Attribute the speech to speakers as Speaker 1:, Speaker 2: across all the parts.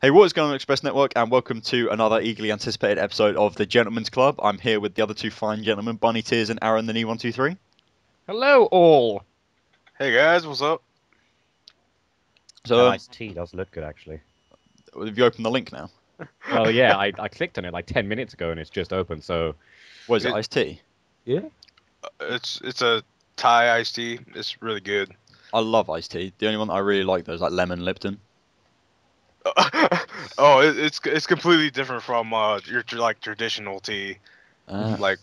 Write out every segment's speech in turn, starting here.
Speaker 1: Hey, what is going on, Express Network, and welcome to another eagerly anticipated episode of the Gentleman's Club. I'm here with the other two fine gentlemen, Bunny Tears and Aaron the Knee 123.
Speaker 2: Hello, all.
Speaker 3: Hey guys, what's up?
Speaker 1: So,
Speaker 2: That iced tea does look good, actually.
Speaker 1: have you opened the link now?
Speaker 2: Well, yeah, I clicked on it like 10 minutes ago and it's just open, so...
Speaker 1: What is it, iced tea?
Speaker 2: Yeah?
Speaker 3: It's a Thai iced tea. It's really good.
Speaker 1: I love iced tea. The only one that I really like, though, is like lemon Lipton.
Speaker 3: Oh, it's completely different from your like traditional tea. Like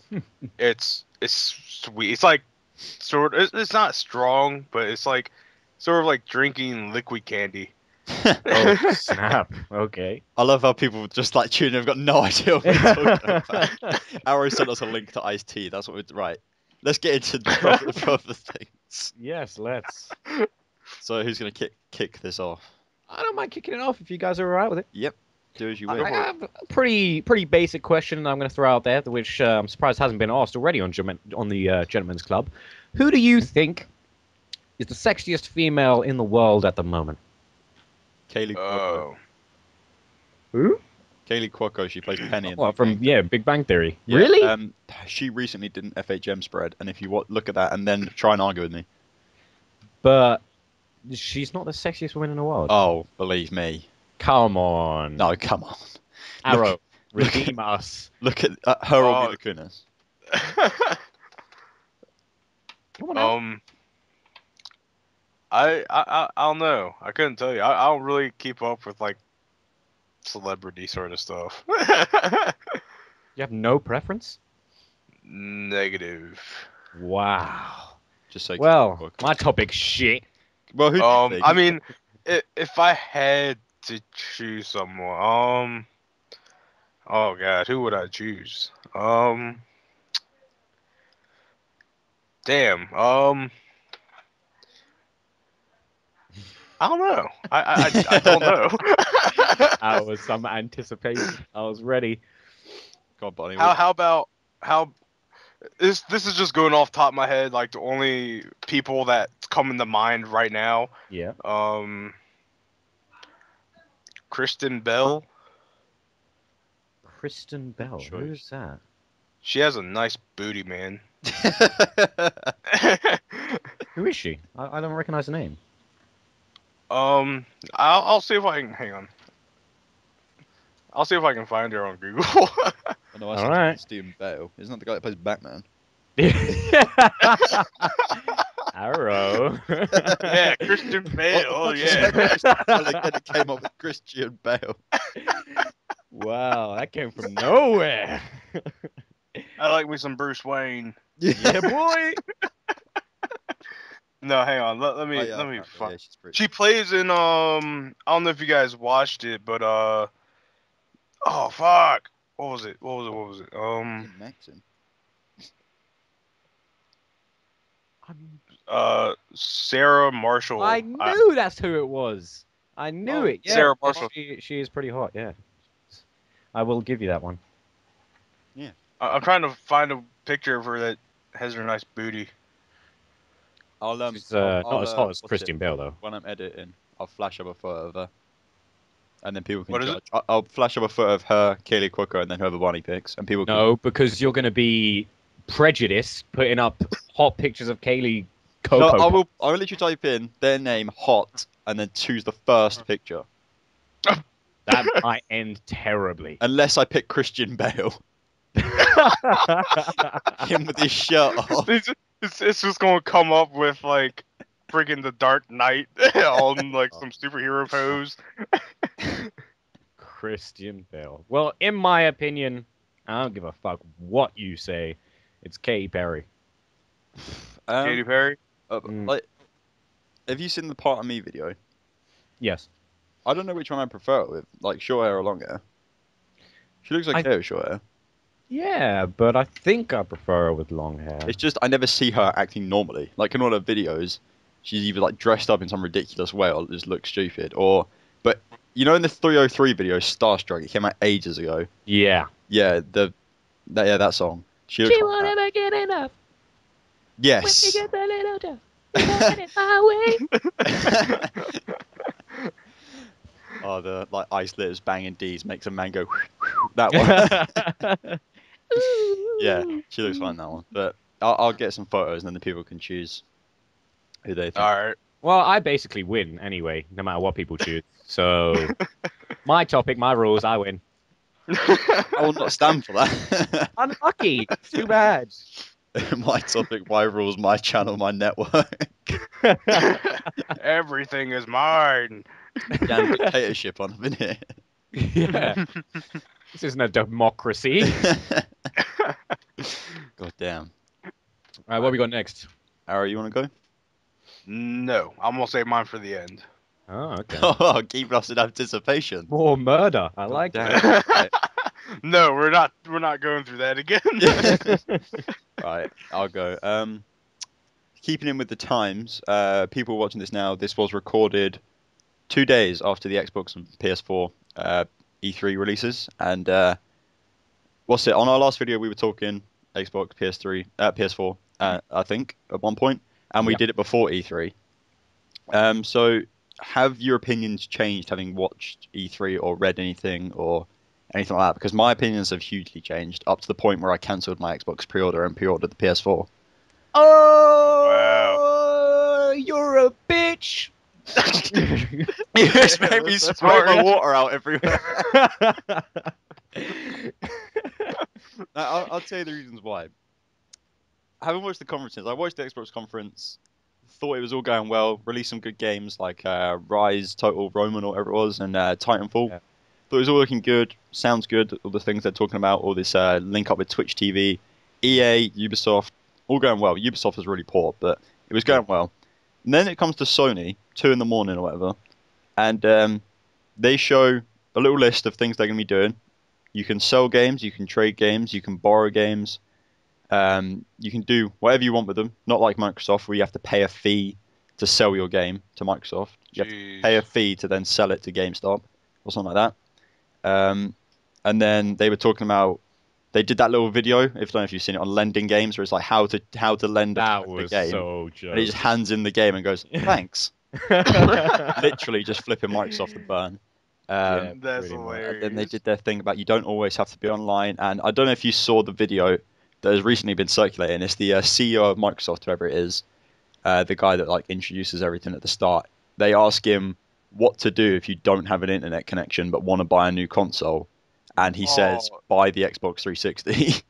Speaker 3: it's sweet. It's like it's not strong, but it's like sort of like drinking liquid candy.
Speaker 2: Oh, snap. Okay.
Speaker 1: I love how people just like tune in, have got no idea what we're talking about. Arrow sent us a link to iced tea. That's what we're... Right. Let's get into the proper things.
Speaker 2: Yes, let's.
Speaker 1: So, who's going to kick this off?
Speaker 2: I don't mind kicking it off if you guys are alright with it.
Speaker 1: Yep. Do as you
Speaker 2: I
Speaker 1: will.
Speaker 2: have a pretty basic question I'm going to throw out there, which I'm surprised hasn't been asked already on the Gentleman's Club. Who do you think is the sexiest female in the world at the moment?
Speaker 1: Kaylee Cuoco.
Speaker 3: Oh,
Speaker 2: Who?
Speaker 1: Kaylee Cuoco, she plays Penny in
Speaker 2: Well,
Speaker 1: the
Speaker 2: from,
Speaker 1: game.
Speaker 2: Big Bang Theory.
Speaker 1: Yeah,
Speaker 2: Really?
Speaker 1: she recently did an FHM spread, and if you look at that and then try and argue with me.
Speaker 2: But she's not the sexiest woman in the world.
Speaker 1: Oh, believe me.
Speaker 2: Come on.
Speaker 1: No, come on.
Speaker 2: Arrow,
Speaker 1: look
Speaker 2: redeem us.
Speaker 1: Look at her or Mila Kunis.
Speaker 2: Come on now.
Speaker 3: I don't know. I couldn't tell you. I don't really keep up with like celebrity sort of stuff.
Speaker 2: You have no preference?
Speaker 3: Negative.
Speaker 2: Wow.
Speaker 1: Just so.
Speaker 2: Well, my topic's shit.
Speaker 1: Well, who? Do you think?
Speaker 3: I mean, if I had to choose someone, oh god, who would I choose? Damn, I don't know. I don't know.
Speaker 2: I was some anticipation. I was ready.
Speaker 1: God, Bunny.
Speaker 3: How about this is just going off the top of my head, like the only people that come into mind right now.
Speaker 2: Yeah.
Speaker 3: Kristen Bell.
Speaker 2: Kristen Bell.
Speaker 1: Choice.
Speaker 2: Who's that?
Speaker 3: She has a nice booty, man.
Speaker 2: Who is she? I don't recognize the name.
Speaker 3: I'll see if I can hang on. I'll see if I can find her on Google.
Speaker 1: I know I
Speaker 2: All
Speaker 1: said
Speaker 2: right.
Speaker 1: Steven Bale. Isn't that the guy that plays Batman?
Speaker 2: Arrow.
Speaker 3: Yeah, Christian Bale. Oh
Speaker 1: Well,
Speaker 3: yeah.
Speaker 1: again, it came up with Christian Bale.
Speaker 2: Wow, that came from nowhere.
Speaker 3: I like me some Bruce Wayne.
Speaker 2: Yeah, boy.
Speaker 3: No, hang on. Let me
Speaker 1: Oh, yeah,
Speaker 3: find.
Speaker 1: yeah, she's pretty.
Speaker 3: She plays in I don't know if you guys watched it, but oh fuck. What was it?
Speaker 1: Maxim.
Speaker 3: Sarah Marshall.
Speaker 2: I knew that's who it was. I knew it. Yeah,
Speaker 3: Sarah Marshall.
Speaker 2: She is pretty hot. Yeah, I will give you that one.
Speaker 1: Yeah.
Speaker 3: I'm trying to find a picture of her that has her nice booty.
Speaker 1: I'll
Speaker 2: She's not as hot as
Speaker 1: what's
Speaker 2: Christian
Speaker 1: it?
Speaker 2: Bale though.
Speaker 1: When I'm editing, I'll flash up a photo of her, and then people can
Speaker 3: What is
Speaker 1: judge. I'll flash up a photo of her, Kaylee Cuoco, and then whoever Bunny picks, and people.
Speaker 2: No, because you're going to be prejudiced putting up hot pictures of Kaylee
Speaker 1: No,
Speaker 2: Coco.
Speaker 1: I will literally type in their name, hot, and then choose the first picture.
Speaker 2: That might end terribly.
Speaker 1: Unless I pick Christian Bale, him with his shirt off.
Speaker 3: It's just gonna come up with like freaking the Dark Knight on like some superhero pose.
Speaker 2: Christian Bale. Well, in my opinion, I don't give a fuck what you say. It's Katy Perry.
Speaker 3: Katy Perry.
Speaker 1: Like, have you seen the Part of Me video?
Speaker 2: Yes.
Speaker 1: I don't know which one I prefer with, like short hair or long hair. She looks okay with short hair.
Speaker 2: Yeah, but I think I prefer her with long hair.
Speaker 1: It's just I never see her acting normally. Like in all her videos, she's either like dressed up in some ridiculous way or just looks stupid. But you know, in the 303 video, Starstruck, it came out ages ago.
Speaker 2: Yeah.
Speaker 1: Yeah, that song. She looks like
Speaker 4: won't
Speaker 1: that.
Speaker 4: ever get enough.
Speaker 1: Yes.
Speaker 4: When you get a little tough, you got it my way.
Speaker 1: Oh, the like ice litters banging D's makes a man go. That one. Yeah, she looks fine that one. But I'll get some photos and then the people can choose who they think.
Speaker 3: All right.
Speaker 2: Well, I basically win anyway, no matter what people choose. So, my topic, my rules, I win.
Speaker 1: I will not stand for that.
Speaker 2: Unlucky. Too bad.
Speaker 1: My topic, my rules, my channel, my network.
Speaker 3: Everything is mine.
Speaker 1: Damn dictatorship on a minute.
Speaker 2: Yeah. This isn't a democracy.
Speaker 1: God damn.
Speaker 2: All right, what we got next?
Speaker 1: Arrow, you want to go?
Speaker 3: No, I'm gonna save mine for the end.
Speaker 2: Oh, okay.
Speaker 1: Oh, keep us in anticipation.
Speaker 2: More murder. I
Speaker 1: God
Speaker 2: like
Speaker 1: damn.
Speaker 2: that.
Speaker 1: Right.
Speaker 3: No, we're not going through that again.
Speaker 1: Right, I'll go. Keeping in with the times, people watching this now, this was recorded 2 days after the Xbox and PS4 E3 releases. And what's it? On our last video, we were talking Xbox, PS4, I think, at one point, and we
Speaker 2: Yep.
Speaker 1: did it before E3. So have your opinions changed having watched E3 or read anything or anything like that? Because my opinions have hugely changed up to the point where I cancelled my Xbox pre-order and pre-ordered the PS4.
Speaker 2: Oh, you're a bitch.
Speaker 1: You just made me
Speaker 3: That's
Speaker 1: spray my
Speaker 3: harsh.
Speaker 1: water out everywhere. I'll tell you the reasons why. I haven't watched the conferences. I watched the Xbox conference, thought it was all going well, released some good games like Rise, Total Roman, or whatever it was, and Titanfall.
Speaker 2: Yeah.
Speaker 1: Thought it was all looking good, sounds good, all the things they're talking about, all this link up with Twitch TV, EA, Ubisoft, all going well. Ubisoft was really poor, but it was going well. And then it comes to Sony, 2 in the morning or whatever, and they show a little list of things they're going to be doing. You can sell games, you can trade games, you can borrow games. You can do whatever you want with them. Not like Microsoft, where you have to pay a fee to sell your game to Microsoft. You have to pay a fee to then sell it to GameStop or something like that. And then they were talking about they did that little video. If I don't know if you've seen it on lending games, where it's like how to lend
Speaker 2: That
Speaker 1: the
Speaker 2: was
Speaker 1: game,
Speaker 2: so
Speaker 1: and he just hands in the game and goes thanks. Literally just flipping Microsoft the burn.
Speaker 2: Yeah,
Speaker 3: That's
Speaker 2: pretty much.
Speaker 1: And then they
Speaker 3: hilarious.
Speaker 1: did their thing about you don't always have to be online. And I don't know if you saw the video that has recently been circulating. It's the CEO of Microsoft, whoever it is, the guy that like introduces everything at the start. They ask him what to do if you don't have an internet connection but want to buy a new console, and he says
Speaker 3: Oh.
Speaker 1: buy the Xbox 360.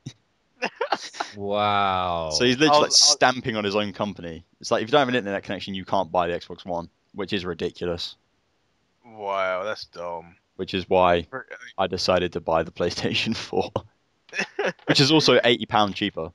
Speaker 2: Wow.
Speaker 1: So he's literally like
Speaker 3: I'll-
Speaker 1: stamping on his own company. It's like if you don't have an internet connection, you can't buy the Xbox One, which is ridiculous.
Speaker 3: Wow, that's dumb.
Speaker 1: Which is why I decided to buy the PlayStation 4, which is also £80 cheaper.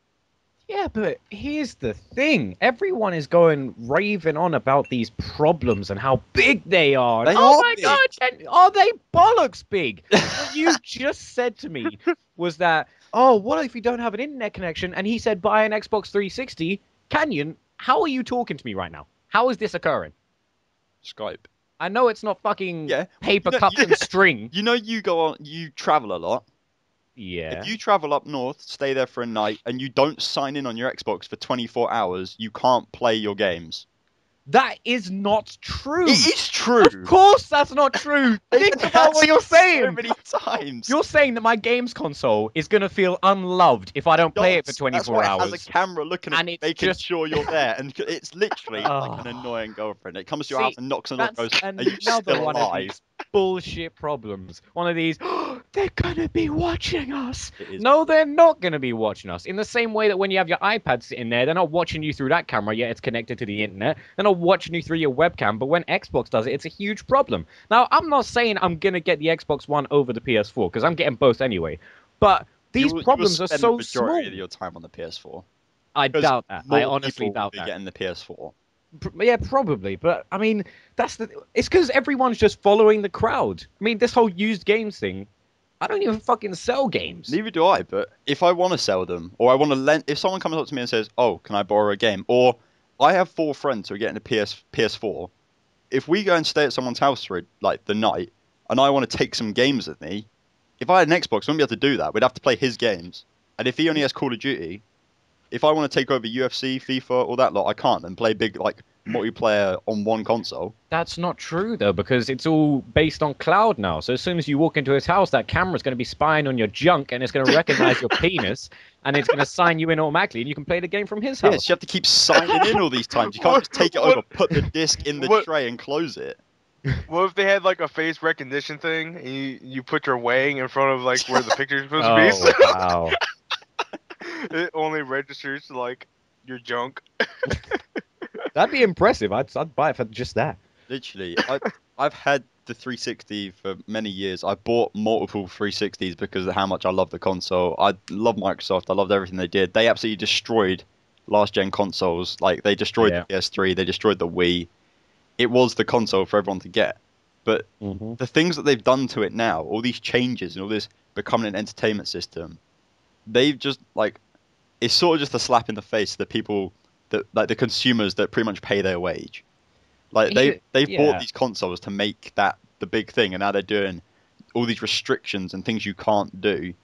Speaker 2: Yeah, but here's the thing. Everyone is going raving on about these problems and how big they are.
Speaker 1: They
Speaker 2: Oh
Speaker 1: are
Speaker 2: my
Speaker 1: big.
Speaker 2: god, and are they bollocks big? What you just said to me was that, oh, what if you don't have an internet connection? And he said buy an Xbox 360. Canyon, how are you talking to me right now? How is this occurring?
Speaker 1: Skype.
Speaker 2: I know it's not fucking
Speaker 1: Yeah.
Speaker 2: paper
Speaker 1: You know-
Speaker 2: cups and string.
Speaker 1: You know, you travel a lot.
Speaker 2: Yeah.
Speaker 1: If you travel up north, stay there for a night, and you don't sign in on your Xbox for 24 hours, you can't play your games.
Speaker 2: That is not true.
Speaker 1: It is true.
Speaker 2: Of course that's not true. Think about what you're saying.
Speaker 1: So many times.
Speaker 2: You're saying that my games console is going to feel unloved if I don't play it for
Speaker 1: That's
Speaker 2: 24
Speaker 1: why
Speaker 2: hours.
Speaker 1: it has a camera looking at
Speaker 2: And it's
Speaker 1: making
Speaker 2: just-
Speaker 1: sure you're there, and it's literally like an
Speaker 2: Oh.
Speaker 1: annoying girlfriend. It comes to your
Speaker 2: See,
Speaker 1: house and knocks on the door
Speaker 2: That's
Speaker 1: and goes, "Are you
Speaker 2: another
Speaker 1: still
Speaker 2: one of
Speaker 1: alive?"
Speaker 2: these bullshit problems. One of these, they're going to be watching us.
Speaker 1: It is.
Speaker 2: No, they're not going to be watching us. In the same way that when you have your iPad sitting there, they're not watching you through that camera, yet it's connected to the internet. They're not watching you through your webcam, but when Xbox does it, it's a huge problem. Now, I'm not saying I'm going to get the Xbox One over the PS4, because I'm getting both anyway. But these
Speaker 1: You will
Speaker 2: problems are
Speaker 1: spend
Speaker 2: so
Speaker 1: the majority
Speaker 2: small.
Speaker 1: of your time on the PS4.
Speaker 2: I
Speaker 1: Because
Speaker 2: doubt that.
Speaker 1: more
Speaker 2: I honestly
Speaker 1: people will
Speaker 2: doubt
Speaker 1: be
Speaker 2: that.
Speaker 1: getting the PS4.
Speaker 2: Yeah, probably, but I mean, it's because everyone's just following the crowd. I mean, this whole used games thing, I don't even fucking sell games.
Speaker 1: Neither do I, but if I want to sell them, or I want to lend, if someone comes up to me and says, "Oh, can I borrow a game?" Or I have 4 friends who are getting a PS4. If we go and stay at someone's house for like the night, and I want to take some games with me, if I had an Xbox, I wouldn't be able to do that. We'd have to play his games, and if he only has Call of Duty, if I want to take over UFC, FIFA, all that lot, I can't and play big like multiplayer on one console.
Speaker 2: That's not true, though, because it's all based on cloud now. So as soon as you walk into his house, that camera's going to be spying on your junk, and it's going to recognize your penis, and it's going to sign you in automatically, and you can play the game from his house.
Speaker 1: Yes, you have to keep signing in all these times. You can't just take it over, put the disc in the tray, and close it.
Speaker 3: What if they had like a face recognition thing, and you put your weighing in front of like where the picture's supposed to be? So
Speaker 2: Wow.
Speaker 3: it only registers to like your junk.
Speaker 2: That'd be impressive. I'd buy it for just that.
Speaker 1: Literally, I've had the 360 for many years. I bought multiple 360s because of how much I love the console. I love Microsoft. I loved everything they did. They absolutely destroyed last gen consoles. Like they destroyed the PS3. They destroyed the Wii. It was the console for everyone to get. But the things that they've done to it now, all these changes and all this becoming an entertainment system, they've just like it's sort of just a slap in the face to the people that like the consumers that pretty much pay their wage. Like they've bought these consoles to make that the big thing, and now they're doing all these restrictions and things you can't do.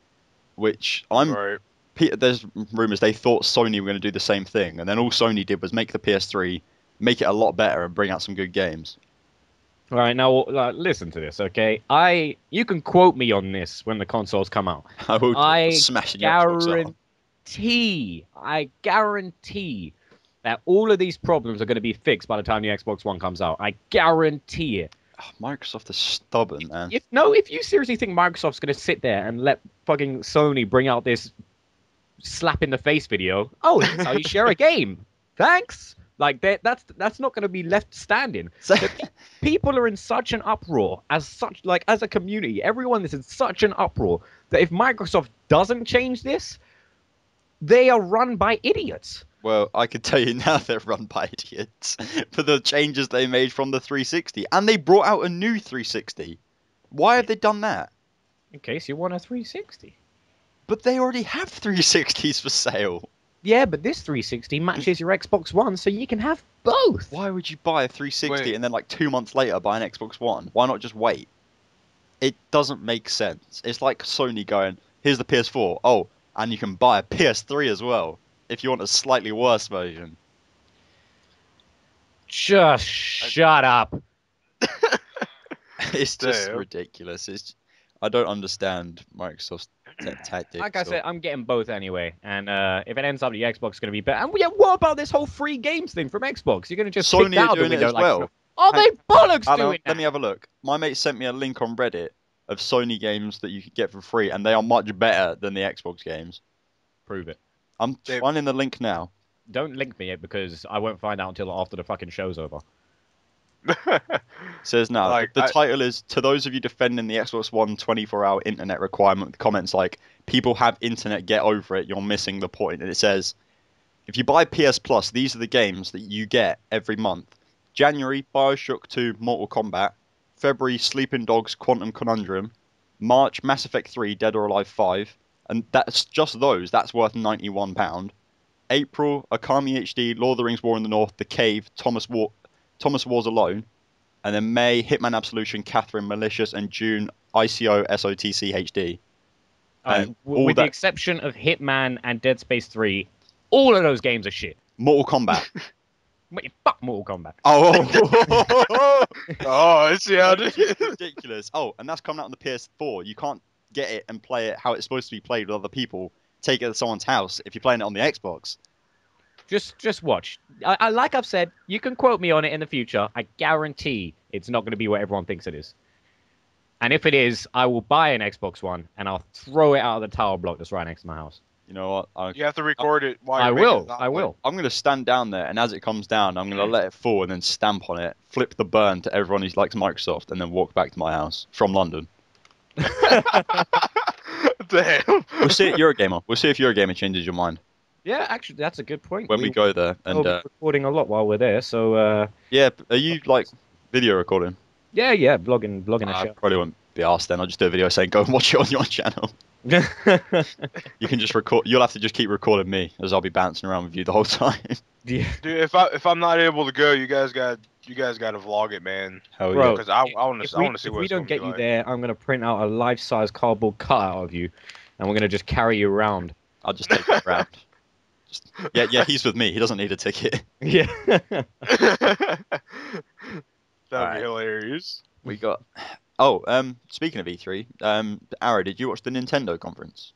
Speaker 1: Which there's rumors they thought Sony were going to do the same thing, and then all Sony did was make the PS3, make it a lot better, and bring out some good games.
Speaker 2: All right, now listen to this, okay? You can quote me on this when the consoles come out.
Speaker 1: I will smash your Xbox
Speaker 2: I guarantee that all of these problems are going to be fixed by the time the Xbox One comes out. I guarantee it.
Speaker 1: Oh, Microsoft is stubborn, man.
Speaker 2: If you seriously think Microsoft's going to sit there and let fucking Sony bring out this slap in the face video, that's how you share a game. Thanks. Like that's not going to be left standing. People are in such an uproar as a community. Everyone is in such an uproar that if Microsoft doesn't change this, they are run by idiots.
Speaker 1: Well, I can tell you now they're run by idiots for the changes they made from the 360. And they brought out a new 360. Why have they done that?
Speaker 2: In case you want a 360.
Speaker 1: But they already have 360s for sale.
Speaker 2: Yeah, but this 360 matches your Xbox One, so you can have both.
Speaker 1: Why would you buy a 360 and then like 2 months later buy an Xbox One? Why not just wait? It doesn't make sense. It's like Sony going, here's the PS4. Oh, and you can buy a PS3 as well. If you want a slightly worse version.
Speaker 2: Just shut up.
Speaker 1: It's just ridiculous. I don't understand Microsoft's tactics.
Speaker 2: Like I said, I'm getting both anyway. And if it ends up the Xbox is going to be better. And what about this whole free games thing from Xbox? You're going to just
Speaker 1: Sony
Speaker 2: pick out
Speaker 1: doing
Speaker 2: the window
Speaker 1: it as well.
Speaker 2: Oh, they bollocks
Speaker 1: Alan,
Speaker 2: doing that.
Speaker 1: Let me have a look. My mate sent me a link on Reddit of Sony games that you could get for free, and they are much better than the Xbox games.
Speaker 2: Prove it.
Speaker 1: I'm finding the link now.
Speaker 2: Don't link me it because I won't find out until after the fucking show's over.
Speaker 1: Says now, the title is, to those of you defending the Xbox One 24-hour internet requirement, with comments like, people have internet, get over it, you're missing the point. And it says, if you buy PS Plus, these are the games that you get every month. January, Bioshock 2, Mortal Kombat. February, Sleeping Dogs, Quantum Conundrum. March, Mass Effect 3, Dead or Alive 5. And that's just those. That's worth £91. April, Akami HD, Lord of the Rings War in the North, The Cave, Thomas Wars Alone. And then May, Hitman Absolution, Catherine, Malicious. And June, ICO, SOTC HD.
Speaker 2: With the exception of Hitman and Dead Space 3, all of those games are shit.
Speaker 1: Mortal Kombat.
Speaker 2: Wait, fuck Mortal Kombat.
Speaker 3: I see how
Speaker 1: it is. Ridiculous. Oh, and that's coming out on the PS4. You can't get it and play it how it's supposed to be played with other people. Take it to someone's house if you're playing it on the Xbox.
Speaker 2: Just watch. I like I've said, you can quote me on it in the future. I guarantee it's not going to be what everyone thinks it is. And if it is, I will buy an Xbox One and I'll throw it out of the tower block that's right next to my house.
Speaker 1: You know what?
Speaker 3: You have to record it while
Speaker 2: I
Speaker 3: you're
Speaker 2: will.
Speaker 1: I'm going to stand down there, and as it comes down, I'm going to let it fall and then stamp on it, flip the burn to everyone who likes Microsoft, and then walk back to my house from London.
Speaker 3: Damn.
Speaker 1: We'll see if Eurogamer changes your mind.
Speaker 2: Yeah, actually, that's a good point.
Speaker 1: When we go there. And
Speaker 2: we'll be recording a lot while we're there, so...
Speaker 1: yeah, are you, like, video recording?
Speaker 2: Yeah, blogging a show.
Speaker 1: I probably won't be asked then. I'll just do a video saying, go and watch it on your channel. You can just record. You'll have to just keep recording me, as I'll be bouncing around with you the whole time.
Speaker 2: Yeah.
Speaker 3: Dude, if I'm not able to go, you guys got to vlog it, man.
Speaker 1: Hell
Speaker 2: yeah.
Speaker 3: Because I want to see what it's
Speaker 2: If we don't get you
Speaker 3: like.
Speaker 2: there, I'm gonna print out a life-size cardboard cutout of you, and we're gonna just carry you around.
Speaker 1: I'll just take you around. Yeah, he's with me. He doesn't need a ticket.
Speaker 2: Yeah.
Speaker 3: That'd be
Speaker 1: Alright.
Speaker 3: hilarious.
Speaker 1: We got. Oh, speaking of E3, Arrow, did you watch the Nintendo conference?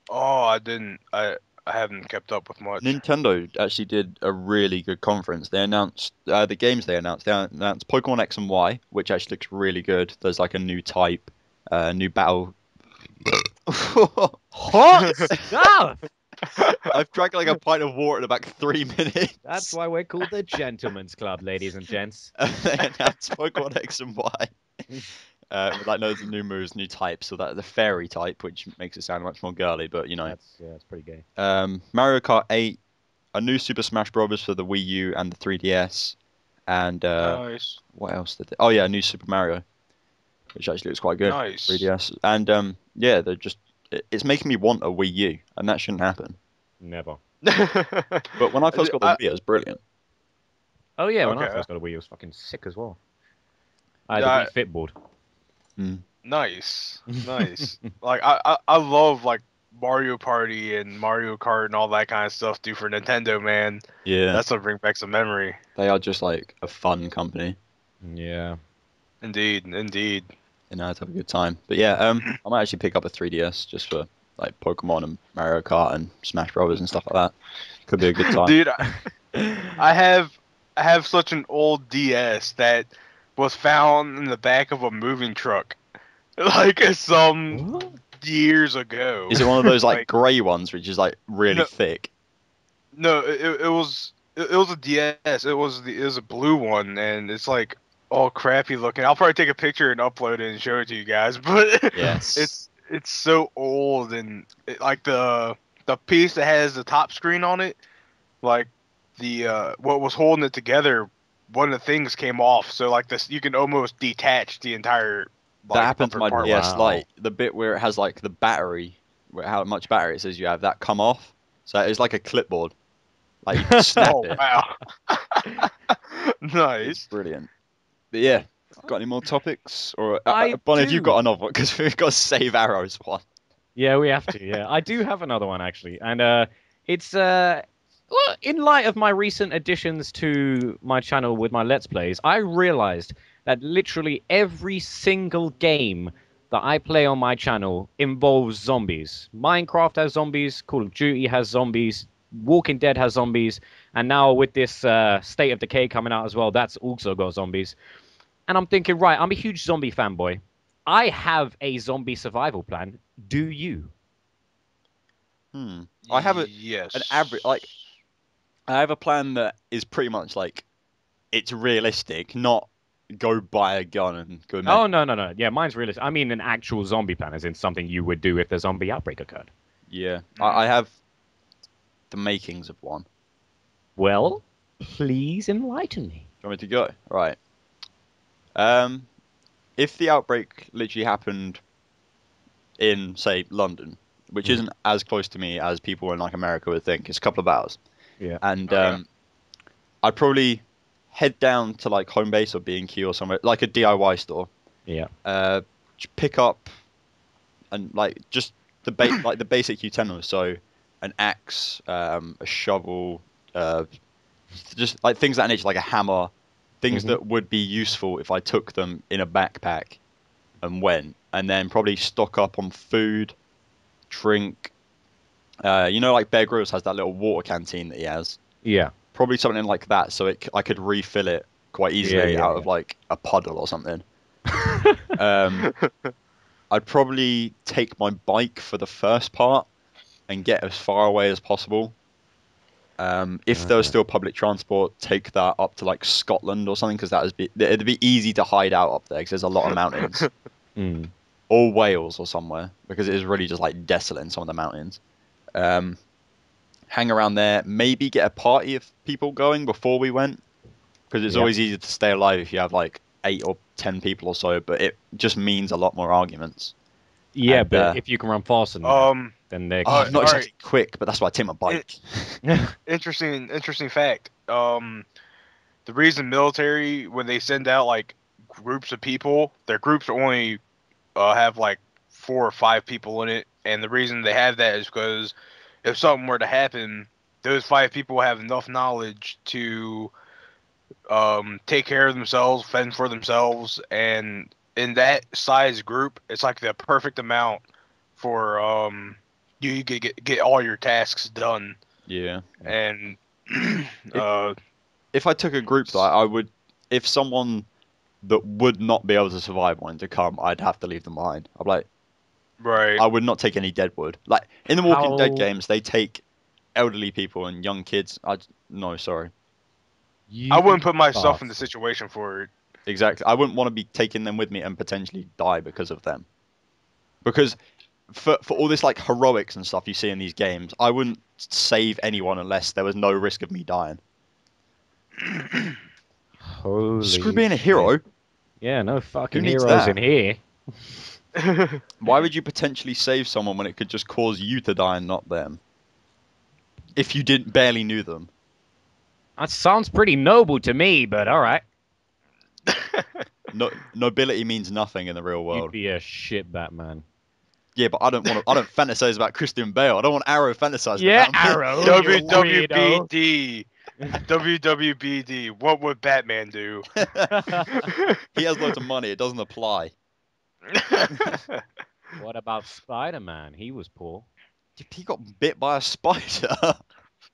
Speaker 3: Oh, I didn't. I haven't kept up with much.
Speaker 1: Nintendo actually did a really good conference. They announced the games they announced. They announced Pokemon X and Y, which actually looks really good. There's like a new type, new battle.
Speaker 2: Hot stuff.
Speaker 1: I've drank like a pint of water in about 3 minutes.
Speaker 2: That's why we're called the Gentleman's Club, ladies and gents.
Speaker 1: They announced Pokemon X and Y. With like loads of new moves, new types. So that the fairy type, which makes it sound much more girly, but you know.
Speaker 2: That's pretty gay.
Speaker 1: Mario Kart 8, a new Super Smash Bros. For the Wii U and the 3DS, and
Speaker 3: Nice.
Speaker 1: what else did they? Oh yeah, a new Super Mario, which actually looks quite good.
Speaker 3: Nice.
Speaker 1: 3DS, and yeah, they're just it's making me want a Wii U, and that shouldn't happen.
Speaker 2: Never.
Speaker 1: But when I first got the Wii, it was brilliant.
Speaker 2: Oh yeah, when I
Speaker 3: Okay.
Speaker 2: first got a Wii, it was fucking sick as well. I had
Speaker 3: Yeah,
Speaker 2: the Wii Fit board.
Speaker 3: Nice. Nice. Like I love like Mario Party and Mario Kart and all that kind of stuff due for Nintendo, man.
Speaker 1: Yeah,
Speaker 3: That's what brings back some memory.
Speaker 1: they are just like a fun company.
Speaker 2: Yeah.
Speaker 3: Indeed, indeed.
Speaker 1: You know, to have a good time. But yeah, I might actually pick up a 3DS just for like Pokemon and Mario Kart and Smash Brothers and stuff like that. Could be a good time.
Speaker 3: Dude, I have such an old DS that was found in the back of a moving truck, like some
Speaker 2: What?
Speaker 3: years ago.
Speaker 1: Is it one of those like
Speaker 3: Like,
Speaker 1: grey ones, which is like really
Speaker 3: No.
Speaker 1: thick?
Speaker 3: No, it was a DS. It was a blue one, and it's like all crappy looking. I'll probably take a picture and upload it and show it to you guys. But
Speaker 1: Yes.
Speaker 3: it's so old, and like the piece that has the top screen on it, like the what was holding it together, one of the things came off. So like this, you can almost detach the entire.
Speaker 1: That
Speaker 3: Like,
Speaker 1: happened to
Speaker 3: upper
Speaker 1: my
Speaker 3: part.
Speaker 1: DS
Speaker 2: Wow.
Speaker 1: Lite. The bit where it has like the battery, how much battery it says you have, that come off. So it's like a clipboard. Like you can snap
Speaker 3: Oh
Speaker 1: it.
Speaker 3: wow,
Speaker 1: It's
Speaker 3: nice.
Speaker 1: brilliant. But yeah, got any more topics? Or
Speaker 2: I
Speaker 1: Bonnie, have you
Speaker 2: do.
Speaker 1: got another one? Because we've got to save Arrow's one.
Speaker 2: Yeah, we have to. Yeah, I do have another one actually, and it's well, in light of my recent additions to my channel with my Let's Plays, I realized that literally every single game that I play on my channel involves zombies. Minecraft has zombies, Call of Duty has zombies, Walking Dead has zombies, and now with this State of Decay coming out as well, that's also got zombies. And I'm thinking, right, I'm a huge zombie fanboy. I have a zombie survival plan. Do you?
Speaker 1: I have
Speaker 3: Yes.
Speaker 1: an average, like, I have a plan that is pretty much like, it's realistic, not go buy a gun and go
Speaker 2: Oh, no. Yeah, mine's realistic. I mean an actual zombie plan, as in something you would do if the zombie outbreak occurred.
Speaker 1: Yeah, I have the makings of one.
Speaker 2: Well, please enlighten me.
Speaker 1: Do you want me to go? Right. If the outbreak literally happened in, say, London, which isn't as close to me as people in like America would think, it's a couple of hours,
Speaker 2: Yeah.
Speaker 1: and
Speaker 3: Okay.
Speaker 1: I'd probably head down to like Homebase or B&Q or somewhere like a DIY store,
Speaker 2: Yeah.
Speaker 1: pick up and like just like the basic utensils, so an axe, a shovel, just like things of that nature, like a hammer, things
Speaker 2: Mhm.
Speaker 1: that would be useful if I took them in a backpack and went, and then probably stock up on food, drink. You know, like Bear Grylls has that little water canteen that he has.
Speaker 2: Yeah.
Speaker 1: Probably something like that, so I could refill it quite easily out of
Speaker 2: Yeah.
Speaker 1: like a puddle or something. Um, I'd probably take my bike for the first part and get as far away as possible. If there was still public transport, take that up to like Scotland or something, because it'd be easy to hide out up there because there's a lot of mountains.
Speaker 2: Mm.
Speaker 1: Or Wales or somewhere, because it is really just like desolate in some of the mountains. Hang around there, maybe get a party of people going before we went, because it's
Speaker 2: Yeah.
Speaker 1: always easier to stay alive if you have like 8 or 10 people or so, but it just means a lot more arguments.
Speaker 2: Yeah,
Speaker 1: And,
Speaker 2: but if you can run faster than that, then they
Speaker 1: I'm
Speaker 2: can.
Speaker 1: not
Speaker 3: all
Speaker 1: exactly quick, but that's why I take my bike.
Speaker 3: Interesting fact. The reason military, when they send out like groups of people, their groups only have like 4 or 5 people in it, and the reason they have that is because if something were to happen, those 5 people have enough knowledge to take care of themselves, fend for themselves, and in that size group, it's like the perfect amount for you to get all your tasks done.
Speaker 1: Yeah.
Speaker 3: And
Speaker 1: If I took a group, though, I would. If someone that would not be able to survive wanted to come, I'd have to leave them behind. I'm like,
Speaker 3: right.
Speaker 1: I would not take any Deadwood. Like in the Walking Dead games, they take elderly people and young kids. No, sorry.
Speaker 3: I wouldn't put myself in the
Speaker 2: bastard.
Speaker 3: situation for it.
Speaker 1: Exactly. I wouldn't want to be taking them with me and potentially die because of them. Because for all this like heroics and stuff you see in these games, I wouldn't save anyone unless there was no risk of me dying.
Speaker 2: Holy
Speaker 1: Screw being a
Speaker 2: shit.
Speaker 1: hero.
Speaker 2: Yeah, no fucking
Speaker 1: needs
Speaker 2: heroes
Speaker 1: that?
Speaker 2: in here.
Speaker 1: Why would you potentially save someone when it could just cause you to die and not them? If you didn't barely knew them.
Speaker 2: That sounds pretty noble to me, but all right.
Speaker 1: No, nobility means nothing in the real
Speaker 2: You'd
Speaker 1: world.
Speaker 2: be a shit Batman.
Speaker 1: Yeah, but I don't fantasize about Christian Bale. I don't want Arrow fantasizing
Speaker 2: Yeah,
Speaker 1: about me.
Speaker 2: Arrow. You weirdo.
Speaker 3: WWBD. What would Batman do?
Speaker 1: He has loads of money. It doesn't apply.
Speaker 2: What about Spider-Man? He was poor.
Speaker 1: He got bit by a spider.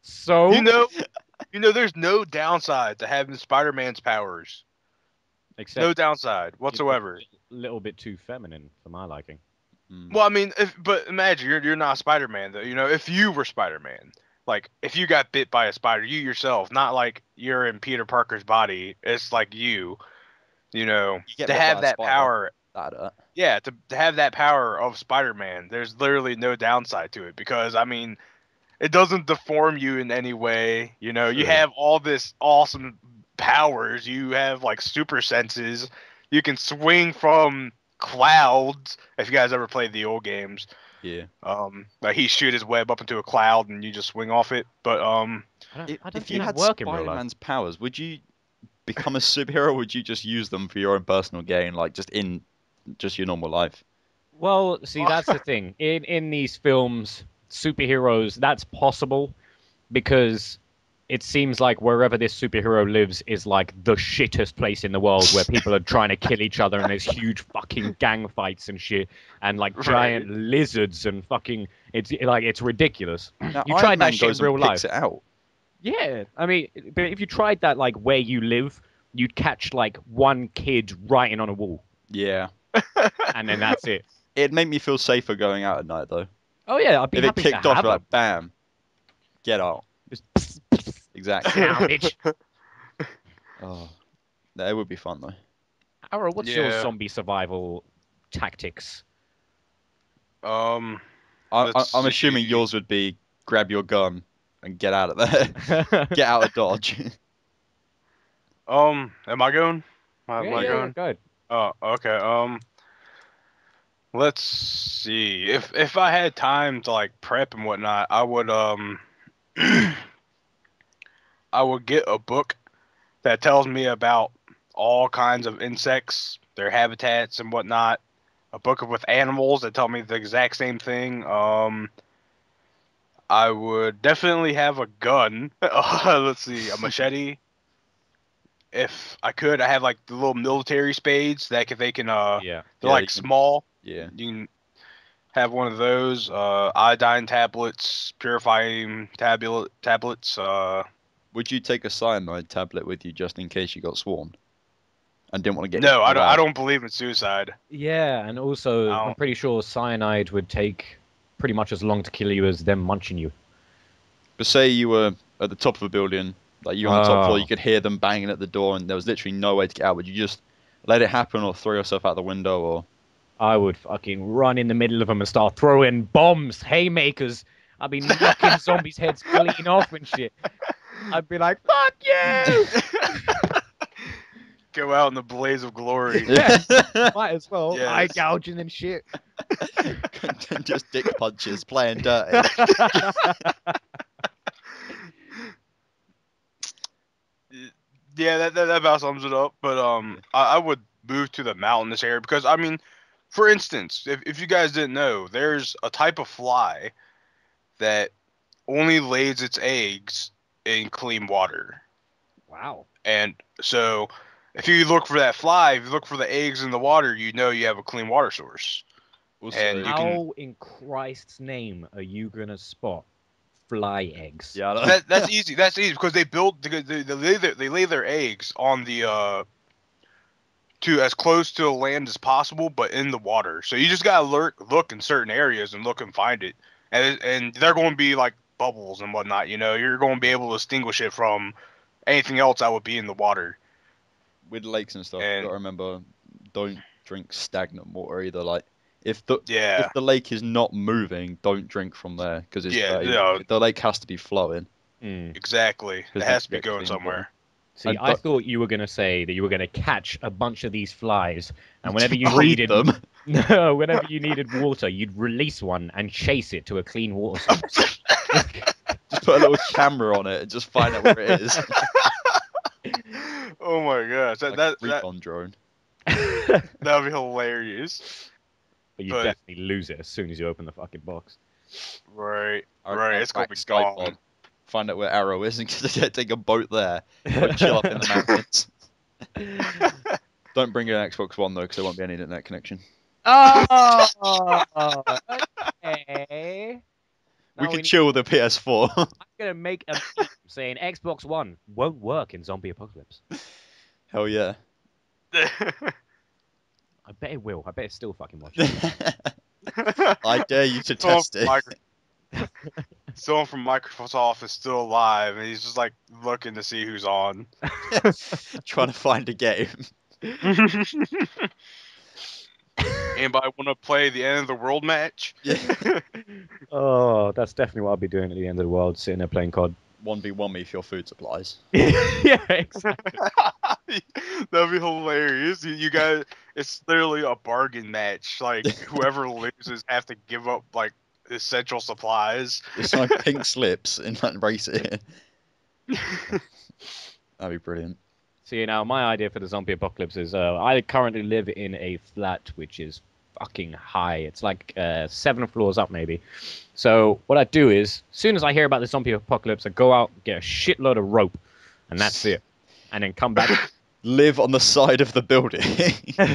Speaker 2: So?
Speaker 3: you know, there's no downside to having Spider-Man's powers.
Speaker 2: Except
Speaker 3: No downside
Speaker 2: you're
Speaker 3: whatsoever.
Speaker 2: a little bit too feminine for my liking.
Speaker 3: Well, I mean, but imagine you're not Spider-Man though. If you were Spider-Man, like if you got bit by a spider, you yourself, not like you're in Peter Parker's body. It's like you
Speaker 1: get
Speaker 3: to
Speaker 1: bit by
Speaker 3: have
Speaker 1: a
Speaker 3: that
Speaker 1: spider.
Speaker 3: power.
Speaker 1: That'd hurt.
Speaker 3: Yeah, to have that power of Spider-Man, there's literally no downside to it because I mean, it doesn't deform you in any way. You
Speaker 2: True.
Speaker 3: have all this awesome powers. You have like super senses. You can swing from clouds. If you guys ever played the old games,
Speaker 1: Yeah.
Speaker 3: like he shoot his web up into a cloud and you just swing off it. But
Speaker 2: I don't
Speaker 1: If
Speaker 2: think
Speaker 1: you
Speaker 2: that'd
Speaker 1: had
Speaker 2: work in real life.
Speaker 1: Spider-Man's powers, would you become a superhero or would you just use them for your own personal gain, like just in just your normal life?
Speaker 2: Well, see, that's the thing. In these films, superheroes, that's possible because it seems like wherever this superhero lives is like the shittest place in the world where people are trying to kill each other and there's huge fucking gang fights and shit and like giant lizards and fucking it's ridiculous.
Speaker 1: Now,
Speaker 2: You
Speaker 1: Iron
Speaker 2: tried
Speaker 1: Man
Speaker 2: that shit in
Speaker 1: goes and
Speaker 2: real
Speaker 1: picks
Speaker 2: life.
Speaker 1: it out.
Speaker 2: Yeah, I mean, but if you tried that like where you live, you'd catch like one kid writing on a wall
Speaker 1: Yeah.
Speaker 2: and then that's it.
Speaker 1: It'd make me feel safer going out at night, though.
Speaker 2: Oh yeah, I'd be
Speaker 1: If it
Speaker 2: happy to
Speaker 1: kicked off,
Speaker 2: have
Speaker 1: you're
Speaker 2: a
Speaker 1: like, bam, get out.
Speaker 2: Just
Speaker 1: Exactly.
Speaker 2: sit down, bitch.
Speaker 1: Oh, that would be fun, though.
Speaker 2: Arrow, what's your
Speaker 3: Yeah.
Speaker 2: zombie survival tactics?
Speaker 3: let's
Speaker 1: I'm assuming
Speaker 3: see.
Speaker 1: yours would be grab your gun and get out of there. Get out of Dodge.
Speaker 3: Am I going? Am I
Speaker 2: Yeah,
Speaker 3: going?
Speaker 2: good.
Speaker 3: Oh, okay. Let's see. If I had time to like prep and whatnot, I would I would get a book that tells me about all kinds of insects, their habitats and whatnot. A book with animals that tell me the exact same thing. I would definitely have a gun. Let's see, a machete. If I could, I have like the little military spades that they can
Speaker 2: Yeah.
Speaker 3: they're
Speaker 1: Yeah,
Speaker 3: like
Speaker 1: you can-
Speaker 3: small.
Speaker 1: Yeah.
Speaker 3: You can have one of those. Iodine tablets, purifying tablets.
Speaker 1: Would you take a cyanide tablet with you just in case you got swarmed and didn't want to get
Speaker 3: No, I don't. I
Speaker 1: alive?
Speaker 3: don't believe in suicide.
Speaker 2: Yeah, and also
Speaker 3: I
Speaker 2: I'm
Speaker 3: don't-
Speaker 2: pretty sure cyanide would take pretty much as long to kill you as them munching you.
Speaker 1: But say you were at the top of a building, like you were on the top floor, you
Speaker 2: Oh.
Speaker 1: could hear them banging at the door, and there was literally no way to get out. Would you just let it happen, or throw yourself out the window, or?
Speaker 2: I would fucking run in the middle of them and start throwing bombs, haymakers. I'd be knocking zombies' heads clean off and shit. I'd be like, fuck you!
Speaker 3: Go out in the blaze of glory.
Speaker 2: Might as well.
Speaker 3: Yes.
Speaker 2: Eye gouging and shit.
Speaker 1: Just dick punches, playing dirty.
Speaker 3: Yeah, that about sums it up. But I would move to the mountainous area because I mean, for instance, if you guys didn't know, there's a type of fly that only lays its eggs in clean water.
Speaker 2: Wow.
Speaker 3: And so, if you look for that fly, if you look for the eggs in the water, you know you have a clean water source.
Speaker 1: Also,
Speaker 3: And you can.
Speaker 2: How in Christ's name are you gonna spot fly eggs?
Speaker 1: yeah,
Speaker 3: That's easy. That's easy because they lay their eggs on the to as close to the land as possible, but in the water. So you just gotta look in certain areas and look and find it, and they're going to be like bubbles and whatnot. You know, you're going to be able to distinguish it from anything else that would be in the water.
Speaker 1: with lakes and stuff, you
Speaker 3: And
Speaker 1: gotta remember, don't drink stagnant water either. Like, if
Speaker 3: yeah,
Speaker 1: the lake is not moving, don't drink from there because it's
Speaker 3: yeah,
Speaker 1: dirty.
Speaker 3: no,
Speaker 1: The lake has to be flowing.
Speaker 2: Mm.
Speaker 3: exactly. It
Speaker 1: Because
Speaker 3: has to be
Speaker 1: you get
Speaker 3: going
Speaker 1: clean water.
Speaker 3: somewhere.
Speaker 2: See,
Speaker 1: And
Speaker 2: I thought you were gonna say that you were gonna catch a bunch of these flies, and whenever you
Speaker 1: Breed
Speaker 2: needed
Speaker 1: them.
Speaker 2: no, whenever you needed water, you'd release one and chase it to a clean water source.
Speaker 1: Just put a little camera on it and just find out where it is.
Speaker 3: Oh my gosh,
Speaker 1: Like a recon drone.
Speaker 3: that would be hilarious.
Speaker 2: But you
Speaker 3: But-
Speaker 2: definitely lose it as soon as you open the fucking box.
Speaker 3: Right,
Speaker 1: I'll
Speaker 3: it's gonna
Speaker 1: crack
Speaker 3: be
Speaker 1: Skype
Speaker 3: gone.
Speaker 1: on, find out where Arrow is and take a boat there. Go chill up in the mountains. Don't bring an Xbox One though, because there won't be any internet connection.
Speaker 2: Oh, okay.
Speaker 1: We
Speaker 2: Now
Speaker 1: can
Speaker 2: need-
Speaker 1: chill with the PS4.
Speaker 2: I'm gonna make a meme saying Xbox One won't work in zombie apocalypse.
Speaker 1: Hell yeah.
Speaker 2: I bet it will. I bet it's still fucking watching.
Speaker 1: I dare you to
Speaker 3: Someone
Speaker 1: test it.
Speaker 3: Someone from Microsoft is still alive, and he's just like looking to see who's on.
Speaker 1: Trying to find a game.
Speaker 3: Anybody want to play the end of the world match?
Speaker 1: Yeah.
Speaker 2: Oh, that's definitely what I'll be doing at the end of the world, sitting there playing COD.
Speaker 1: 1v1 me for your food supplies.
Speaker 2: Yeah, exactly.
Speaker 3: That'd be hilarious. You guys, it's literally a bargain match. Like whoever loses have to give up like essential supplies.
Speaker 1: It's like pink slips in that race here. That'd be brilliant.
Speaker 2: See, now my idea for the zombie apocalypse is I currently live in a flat which is fucking high. It's like 7 floors up, maybe. So what I do is, as soon as I hear about the zombie apocalypse, I go out, get a shitload of rope, and that's it. And then come back.
Speaker 1: Live on the side of the building.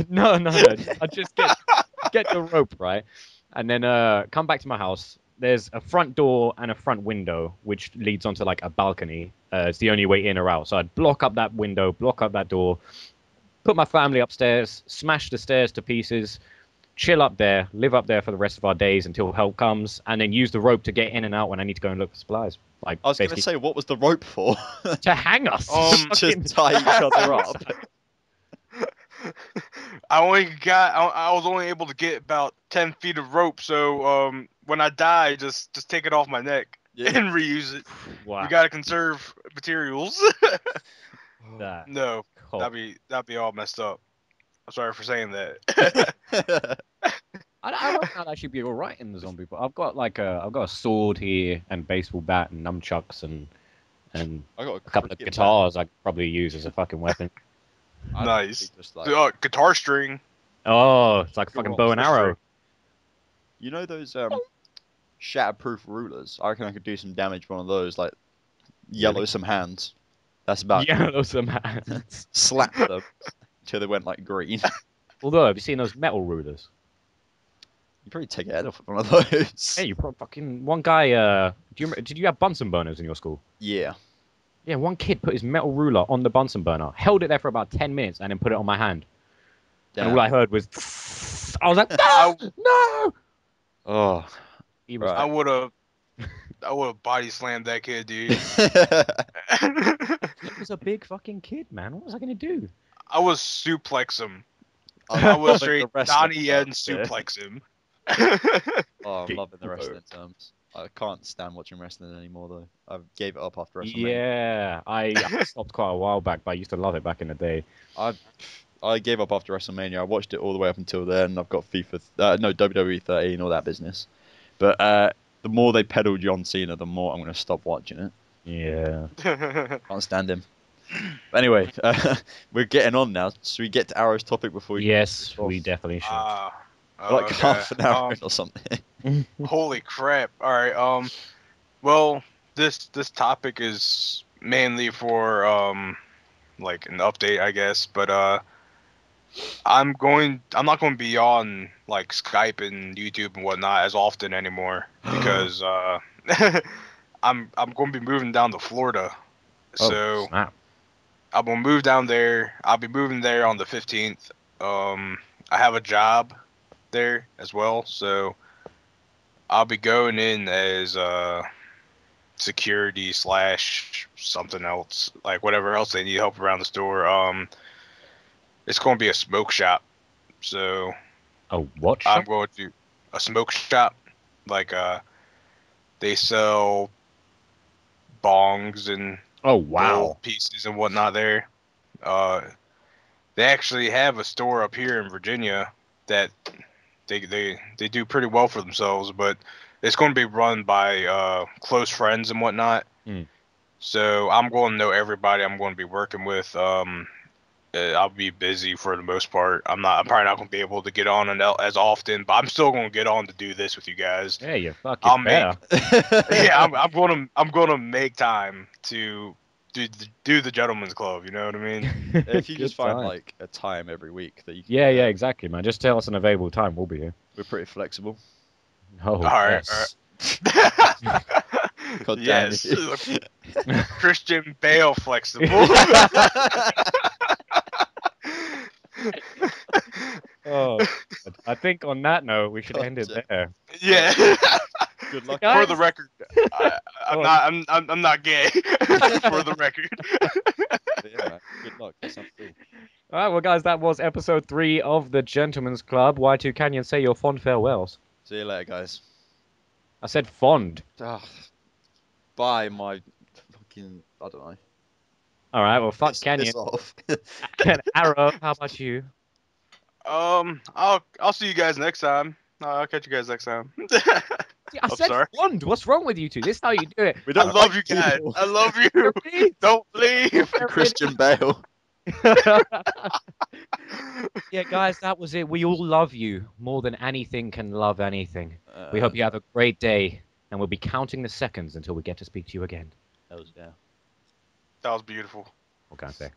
Speaker 2: No. I just get the rope, right? And then come back to my house. There's a front door and a front window, which leads onto like a balcony. It's the only way in or out. So I'd block up that window, block up that door, put my family upstairs, smash the stairs to pieces, chill up there, live up there for the rest of our days until help comes, and then use the rope to get in and out when I need to go and look for supplies. Like
Speaker 1: I was going to
Speaker 2: basically
Speaker 1: say, what was the rope for?
Speaker 2: to hang us.
Speaker 1: Just tie each other up.
Speaker 3: I was only able to get about 10 feet of rope, so when I die, just take it off my neck
Speaker 1: Yeah.
Speaker 3: and reuse it.
Speaker 2: Wow.
Speaker 3: We gotta conserve materials.
Speaker 2: That.
Speaker 3: No,
Speaker 2: Cool.
Speaker 3: that'd be all messed up. I'm sorry for saying that.
Speaker 2: I reckon I'd actually be all right in the zombie. But I've got a sword here and baseball bat and nunchucks and
Speaker 1: I got
Speaker 2: a couple of guitars I could probably use as a fucking weapon.
Speaker 3: Nice.
Speaker 1: Just like,
Speaker 3: Guitar string.
Speaker 2: Oh, it's like a fucking
Speaker 1: on,
Speaker 2: bow and arrow.
Speaker 1: you know those shatterproof rulers? I reckon I could do some damage with one of those, like yellow some hands. That's about
Speaker 2: Yeah, those are hands.
Speaker 1: slap them until they went like green.
Speaker 2: Although, have you seen those metal rulers?
Speaker 1: You probably take your head off with one of those.
Speaker 2: Yeah, you probably fucking one guy. Did you have Bunsen burners in your school?
Speaker 1: Yeah.
Speaker 2: Yeah, one kid put his metal ruler on the Bunsen burner, held it there for about 10 minutes, and then put it on my hand. And all I heard was, I was like, no, no.
Speaker 1: Oh.
Speaker 2: He was
Speaker 1: Right.
Speaker 3: I would have body slammed that kid, dude.
Speaker 2: He was a big fucking kid, man. What was I gonna do?
Speaker 3: I was suplex him. I
Speaker 1: I'm
Speaker 3: was
Speaker 1: loving
Speaker 3: straight
Speaker 1: the wrestling
Speaker 3: Donnie Yen
Speaker 1: terms here.
Speaker 3: suplex him.
Speaker 1: Oh, I'm loving the wrestling terms. I can't stand watching wrestling anymore, though. I gave it up after WrestleMania.
Speaker 2: Yeah, I stopped quite a while back, but I used to love it back in the day.
Speaker 1: I gave up after WrestleMania. I watched it all the way up until then. I've got WWE 13, all that business. But the more they peddle John Cena, the more I'm going to stop watching it.
Speaker 2: Yeah.
Speaker 1: Can't stand him. But anyway, we're getting on now. Should we get to Arrow's topic before we...
Speaker 2: Yes,
Speaker 1: off?
Speaker 2: we definitely should.
Speaker 1: Like
Speaker 3: okay.
Speaker 1: half an hour in or something.
Speaker 3: Holy crap! All right. Well, this topic is mainly for like an update, I guess. But I'm not going to be on like Skype and YouTube and whatnot as often anymore because I'm going to be moving down to Florida.
Speaker 2: Oh,
Speaker 3: So
Speaker 2: snap.
Speaker 3: I'm gonna move down there. I'll be moving there on the 15th. I have a job there as well, so I'll be going in as security slash something else, like whatever else they need help around the store. It's going to be a smoke shop, so
Speaker 2: Oh, what
Speaker 3: I'm
Speaker 2: shop?
Speaker 3: going to a smoke shop. Like they sell bongs and
Speaker 2: Oh,
Speaker 3: bowl
Speaker 2: wow.
Speaker 3: pieces and whatnot there. Uh, they actually have a store up here in Virginia that they do pretty well for themselves, but it's going to be run by close friends and whatnot.
Speaker 2: Hmm.
Speaker 3: So I'm going to know everybody I'm going to be working with. I'll be busy for the most part. I'm probably not going to be able to get on as often, but I'm still going to get on to do this with you guys.
Speaker 2: Yeah, you fucking
Speaker 3: I'll make
Speaker 2: better.
Speaker 3: yeah. I'm going to make time to do the gentleman's club. You know what I mean?
Speaker 1: If you just
Speaker 2: Good
Speaker 1: find
Speaker 2: time.
Speaker 1: like a time every week that you can
Speaker 2: Yeah,
Speaker 1: do
Speaker 2: yeah,
Speaker 1: it,
Speaker 2: exactly, man. Just tell us an available time. We'll be here.
Speaker 1: we're pretty flexible.
Speaker 2: Oh,
Speaker 3: All right. All
Speaker 2: yes.
Speaker 3: right.
Speaker 1: God damn
Speaker 3: Yes.
Speaker 1: you.
Speaker 3: Christian Bale flexible.
Speaker 2: Oh, I think on that note, we should
Speaker 1: God
Speaker 2: end it
Speaker 1: damn.
Speaker 2: there.
Speaker 3: Yeah.
Speaker 1: Good luck.
Speaker 3: For the
Speaker 2: Guys,
Speaker 3: record, I'm
Speaker 2: go on.
Speaker 3: not. I'm not gay. For the record.
Speaker 1: But yeah, man. Good luck. That sounds cool.
Speaker 2: All right, well, guys, that was episode 3 of the Gentleman's Club. Y2 Canyon, say your fond farewells.
Speaker 1: See you later, guys.
Speaker 2: I said fond.
Speaker 1: Ah, bye, my fucking. I don't know.
Speaker 2: All right, well, fuck
Speaker 1: Piss
Speaker 2: Canyon.
Speaker 1: off.
Speaker 2: And Arrow, how about you?
Speaker 3: I'll see you guys next time. I'll catch you guys next time.
Speaker 2: See, I
Speaker 3: I'm
Speaker 2: said
Speaker 3: sorry.
Speaker 2: fond. What's wrong with you two? This is how you do it.
Speaker 1: We
Speaker 3: I
Speaker 1: don't
Speaker 3: love
Speaker 1: like
Speaker 3: you guys.
Speaker 1: people.
Speaker 3: I love you.
Speaker 2: There it
Speaker 3: Don't leave.
Speaker 1: Christian Bale.
Speaker 2: is. Yeah, guys, that was it. We all love you more than anything can love anything. We hope you have a great day, and we'll be counting the seconds until we get to speak to you again.
Speaker 1: Hells yeah.
Speaker 3: That was beautiful.
Speaker 2: What can I say?